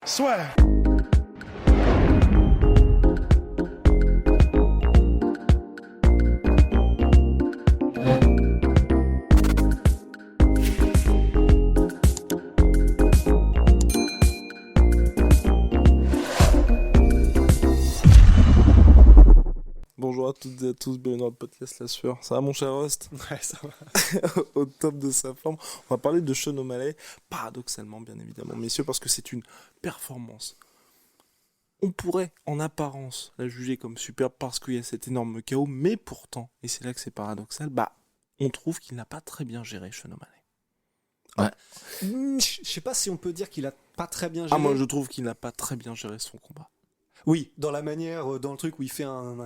Swag. Bonjour à toutes et à tous, bienvenue dans le podcast La Sueur. Ça va mon cher Host? Ouais, ça va. Au top de sa forme. On va parler de Sean O'Malley, paradoxalement bien évidemment, messieurs, parce que c'est une performance. On pourrait en apparence la juger comme superbe parce qu'il y a cet énorme chaos, mais pourtant, et c'est là que c'est paradoxal, on trouve qu'il n'a pas très bien géré Sean O'Malley. Je sais pas si on peut dire qu'il a pas très bien géré. Moi je trouve qu'il n'a pas très bien géré son combat. Oui, dans la manière, dans le truc où il fait un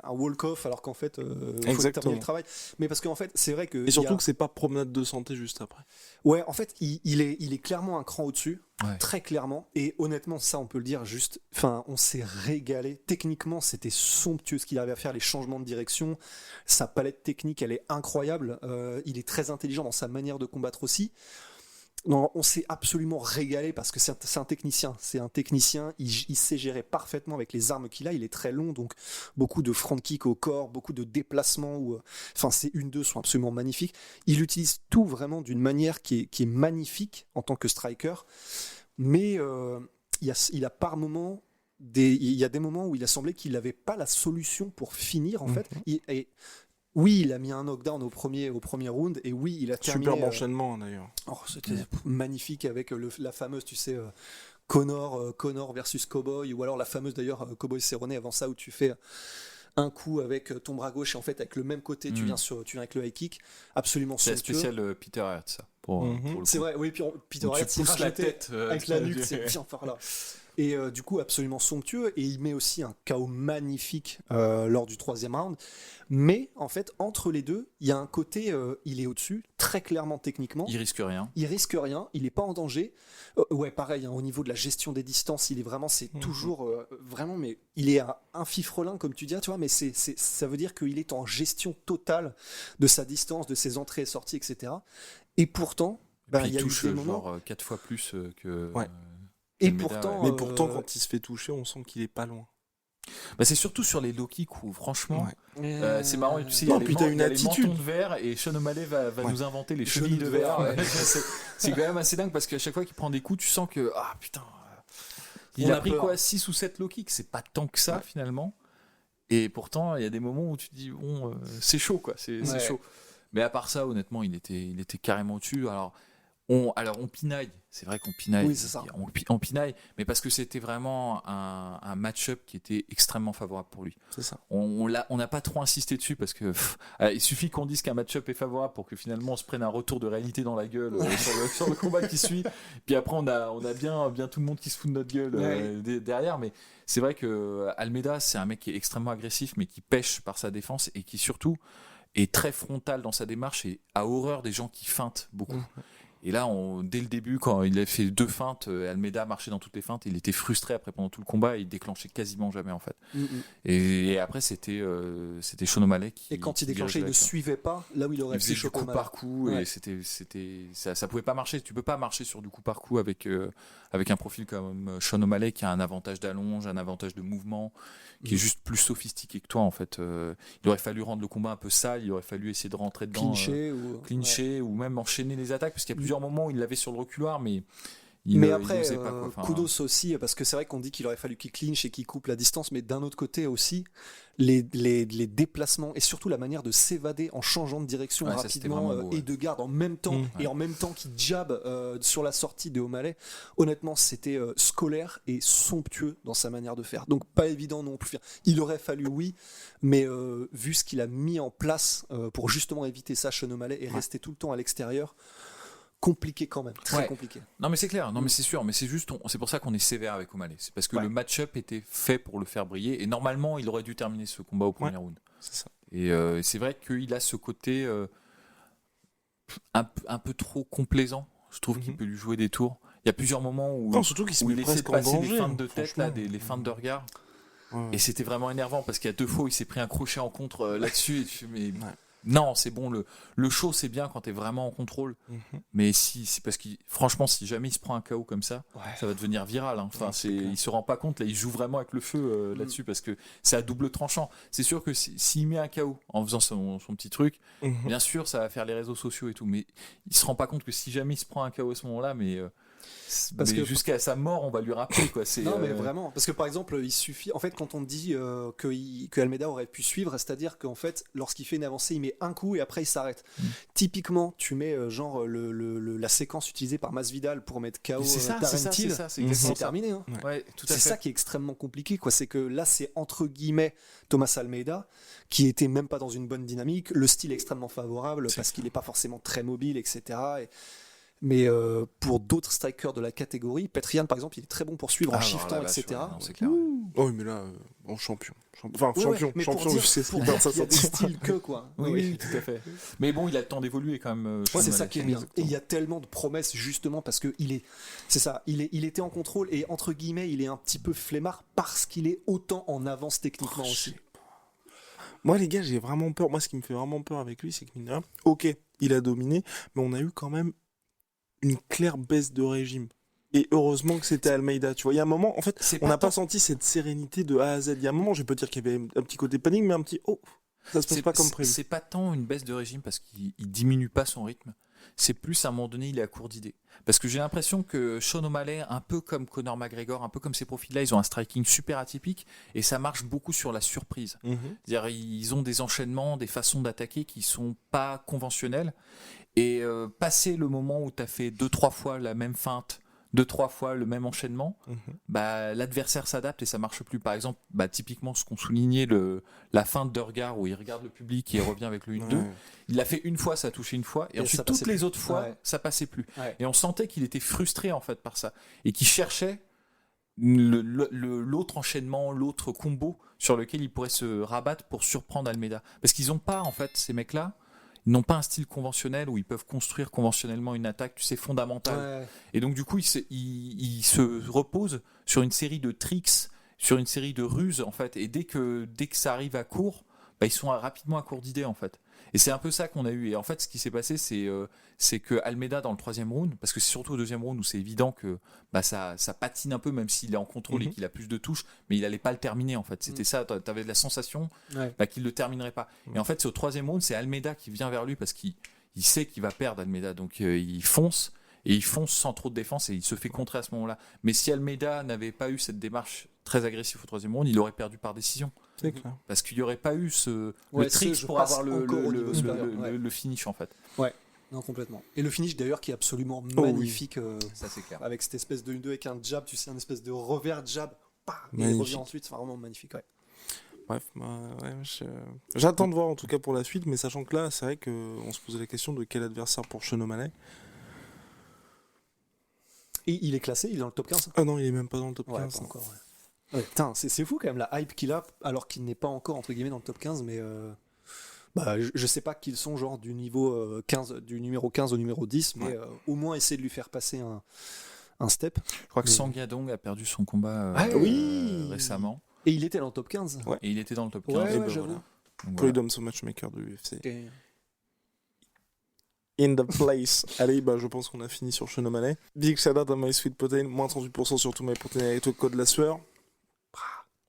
walk-off alors qu'en fait, il faut terminer le travail. Mais parce qu'en fait, c'est vrai que... Et surtout que c'est pas promenade de santé juste après. Ouais, en fait, il est clairement un cran au-dessus, ouais. Très clairement. Et honnêtement, ça, on peut le dire juste... Enfin, on s'est régalé. Techniquement, c'était somptueux ce qu'il arrivait à faire, les changements de direction. Sa palette technique, elle est incroyable. Il est très intelligent dans sa manière de combattre aussi. Non, on s'est absolument régalé parce que c'est un technicien. C'est un technicien, il sait gérer parfaitement avec les armes qu'il a. Il est très long, donc beaucoup de front kick au corps, beaucoup de déplacements. Ces 1-2 sont absolument magnifiques. Il utilise tout vraiment d'une manière qui est magnifique en tant que striker. Mais il y a par moments... Il y a des moments où il a semblé qu'il n'avait pas la solution pour finir, en fait. Oui, il a mis un knockdown au premier round, et oui, il a terminé... Superbe enchaînement, d'ailleurs. C'était magnifique avec la fameuse, tu sais, Connor versus Cowboy, ou alors la fameuse, d'ailleurs, Cowboy Cerrone avant ça, où tu fais un coup avec ton bras gauche, et en fait, avec le même côté, tu viens avec le high kick, absolument somptueux. C'est spécial Peter Hart, ça. Pour le c'est coup. vrai, oui, puis Peter Hart, il pousse la tête avec la nuque, c'est bien par là. Et du coup, absolument somptueux. Et il met aussi un KO magnifique lors du 3e round. Mais en fait, entre les deux, il y a un côté, il est au-dessus, très clairement techniquement. Il risque rien. Il n'est pas en danger. Ouais, pareil, au niveau de la gestion des distances, il est vraiment, c'est toujours vraiment, mais il est un fifrelin, comme tu dis, tu vois, mais ça veut dire qu'il est en gestion totale de sa distance, de ses entrées et sorties, etc. Et pourtant, il touche genre 4 fois plus que... Ouais. Et pourtant, mais pourtant, quand il se fait toucher, on sent qu'il est pas loin. C'est surtout sur les low kicks où, franchement, c'est marrant. Tu sais, puis t'as une attitude. Les mentons de verre et Sean O'Malley va nous inventer les chevilles de verre. C'est quand même assez dingue parce qu'à chaque fois qu'il prend des coups, tu sens que il a pris quoi, 6 ou 7 low kicks. C'est pas tant que ça finalement. Et pourtant, il y a des moments où tu te dis c'est chaud quoi. C'est chaud. Mais à part ça, honnêtement, il était carrément au-dessus. Alors on pinaille, c'est vrai qu'on pinaille, oui, c'est ça. On pinaille, mais parce que c'était vraiment un match-up qui était extrêmement favorable pour lui. C'est ça. On n'a pas trop insisté dessus parce que il suffit qu'on dise qu'un match-up est favorable pour que finalement on se prenne un retour de réalité dans la gueule sur le combat qui suit. Puis après on a bien tout le monde qui se fout de notre gueule derrière, mais c'est vrai que Almeida c'est un mec qui est extrêmement agressif mais qui pêche par sa défense et qui surtout est très frontal dans sa démarche et a horreur des gens qui feintent beaucoup. Et là, dès le début, quand il a fait 2 feintes, Almeida marchait dans toutes les feintes, il était frustré après pendant tout le combat, et il déclenchait quasiment jamais en fait. Et après, c'était Sean O'Malley qui... Et quand il déclenchait, il ne suivait pas là où il aurait fait du coup par coup, et ça pouvait pas marcher. Tu peux pas marcher sur du coup par coup avec un profil comme Sean O'Malley qui a un avantage d'allonge, un avantage de mouvement, qui est juste plus sophistiqué que toi en fait. Il aurait fallu rendre le combat un peu sale, il aurait fallu essayer de rentrer dedans, clincher ou même enchaîner les attaques, parce qu'il y a plusieurs moments où il l'avait sur le reculoir, mais après, kudos aussi, parce que c'est vrai qu'on dit qu'il aurait fallu qu'il clinche et qu'il coupe la distance, mais d'un autre côté aussi, les déplacements et surtout la manière de s'évader en changeant de direction rapidement et de garde en même temps, et en même temps qu'il jab sur la sortie de O'Malley, honnêtement c'était scolaire et somptueux dans sa manière de faire, donc pas évident non plus. Il aurait fallu mais vu ce qu'il a mis en place pour justement éviter ça, Sean O'Malley, et rester tout le temps à l'extérieur, compliqué quand même, très compliqué. Non mais c'est clair, non mais c'est sûr, mais c'est juste, c'est pour ça qu'on est sévère avec O'Malley. C'est parce que le match-up était fait pour le faire briller, et normalement il aurait dû terminer ce combat au premier round. C'est ça. Et c'est vrai qu'il a ce côté un peu trop complaisant. Je trouve qu'il peut lui jouer des tours. Il y a plusieurs moments où surtout qu'il se il met laissait presque en passer danger, des feintes de tête, les feintes de regard. Ouais. Et c'était vraiment énervant parce qu'il y a 2 fois où il s'est pris un crochet en contre là-dessus, et tu fais, mais Non, c'est bon, le show c'est bien quand t'es vraiment en contrôle, mais c'est parce que franchement, si jamais il se prend un KO comme ça, ça va devenir viral. Hein. Enfin, il se rend pas compte, là, il joue vraiment avec le feu là-dessus parce que c'est à double tranchant. C'est sûr que s'il met un KO en faisant son petit truc, bien sûr, ça va faire les réseaux sociaux et tout, mais il se rend pas compte que si jamais il se prend un KO à ce moment-là, mais jusqu'à sa mort, on va lui rappeler quoi. Non, mais vraiment, parce que par exemple, il suffit, en fait, quand on dit que Almeida aurait pu suivre, c'est-à-dire qu'en fait, lorsqu'il fait une avancée, il met un coup et après il s'arrête. Typiquement, tu mets genre la séquence utilisée par Masvidal pour mettre KO Tarentil, c'est terminé. Hein. Ouais, c'est ça qui est extrêmement compliqué, quoi. C'est que là, c'est entre guillemets Thomas Almeida qui était même pas dans une bonne dynamique. Le style est extrêmement favorable parce qu'il n'est pas forcément très mobile, etc. Mais pour d'autres strikers de la catégorie, Petrian par exemple, il est très bon pour suivre en shiftant, etc. Non, c'est clair. Oui, mais là, champion. Enfin, champion, c'est pour dire qu'il y a des styles que quoi. Oui, tout à fait. Mais bon, il a le temps d'évoluer quand même. C'est ça qui est bien. Et il y a tellement de promesses justement parce que il était en contrôle et entre guillemets, il est un petit peu flemmard parce qu'il est autant en avance techniquement aussi. Moi, les gars, j'ai vraiment peur. Moi, ce qui me fait vraiment peur avec lui, c'est que, ok, il a dominé, mais on a eu quand même une claire baisse de régime. Et heureusement que c'était Almeida. Tu vois, il y a un moment, en fait, on n'a pas senti cette sérénité de A à Z. Il y a un moment, je peux dire qu'il y avait un petit côté panique, mais un petit ça se passe pas comme prévu. C'est pas tant une baisse de régime parce qu'il diminue pas son rythme. C'est plus à un moment donné, il est à court d'idées. Parce que j'ai l'impression que Sean O'Malley, un peu comme Conor McGregor, un peu comme ces profils-là, ils ont un striking super atypique et ça marche beaucoup sur la surprise. C'est-à-dire, ils ont des enchaînements, des façons d'attaquer qui sont pas conventionnelles. Et passer le moment où tu as fait 2-3 fois la même feinte, 2-3 fois le même enchaînement, l'adversaire s'adapte et ça marche plus. Par exemple, typiquement ce qu'on soulignait, la feinte de regard où il regarde le public et il revient avec le 1-2. Il l'a fait une fois, ça a touché une fois, et ensuite toutes les autres fois, ça passait plus. Et on sentait qu'il était frustré en fait par ça et qu'il cherchait l'autre enchaînement, l'autre combo sur lequel il pourrait se rabattre pour surprendre Almeida. Parce qu'ils n'ont pas, en fait, ces mecs-là, ils n'ont pas un style conventionnel où ils peuvent construire conventionnellement une attaque, tu sais, fondamentale. Et donc, du coup, ils se reposent sur une série de tricks, sur une série de ruses, en fait. Et dès que ça arrive à court, ils sont rapidement à court d'idées, en fait. Et c'est un peu ça qu'on a eu. Et en fait, ce qui s'est passé, c'est que Almeida, dans le troisième round, parce que c'est surtout au deuxième round où c'est évident que ça patine un peu, même s'il est en contrôle et qu'il a plus de touches, mais il n'allait pas le terminer, en fait. C'était ça, tu avais de la sensation qu'il ne le terminerait pas. Et en fait, c'est au troisième round, c'est Almeida qui vient vers lui parce qu'il sait qu'il va perdre, Almeida. Donc, il fonce, et il fonce sans trop de défense, et il se fait contrer à ce moment-là. Mais si Almeida n'avait pas eu cette démarche très agressive au troisième round, il aurait perdu par décision. C'est clair. Parce qu'il n'y aurait pas eu le trick pour avoir le finish, en fait. Ouais, non, complètement. Et le finish d'ailleurs qui est absolument magnifique. Ça, c'est clair. Avec cette espèce de 1-2 avec un jab, tu sais, un espèce de revers jab. Et il revient ensuite, c'est vraiment magnifique. Bref, j'attends de voir en tout cas pour la suite, mais sachant que là, c'est vrai qu'on se posait la question de quel adversaire pour Sean O'Malley. Et il est classé, il est dans le top 15. Ah non, il est même pas dans le top 15. Pas encore, putain, c'est fou quand même la hype qu'il a, alors qu'il n'est pas encore entre guillemets dans le top 15, mais je sais pas qu'ils sont genre du niveau 15, du numéro 15 au numéro 10, mais au moins essayer de lui faire passer un step. Je crois que Sang Yadong a perdu son combat récemment. Et il était dans le top 15. Et il était dans le top 15. J'avoue. Freedom, son matchmaker de l'UFC. In the place. Allez, je pense qu'on a fini sur Sean O'Malley. Big shout out à My Sweet Protein, moins 38% sur tout My Protein avec le code la sueur.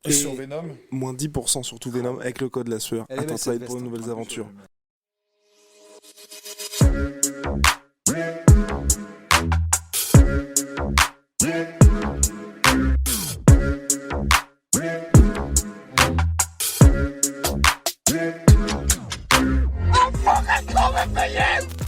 Et sur Venom, moins 10% sur tout Venom avec le code la sueur. Attends, ça va être pour une nouvelle aventure. I'm fucking coming for you!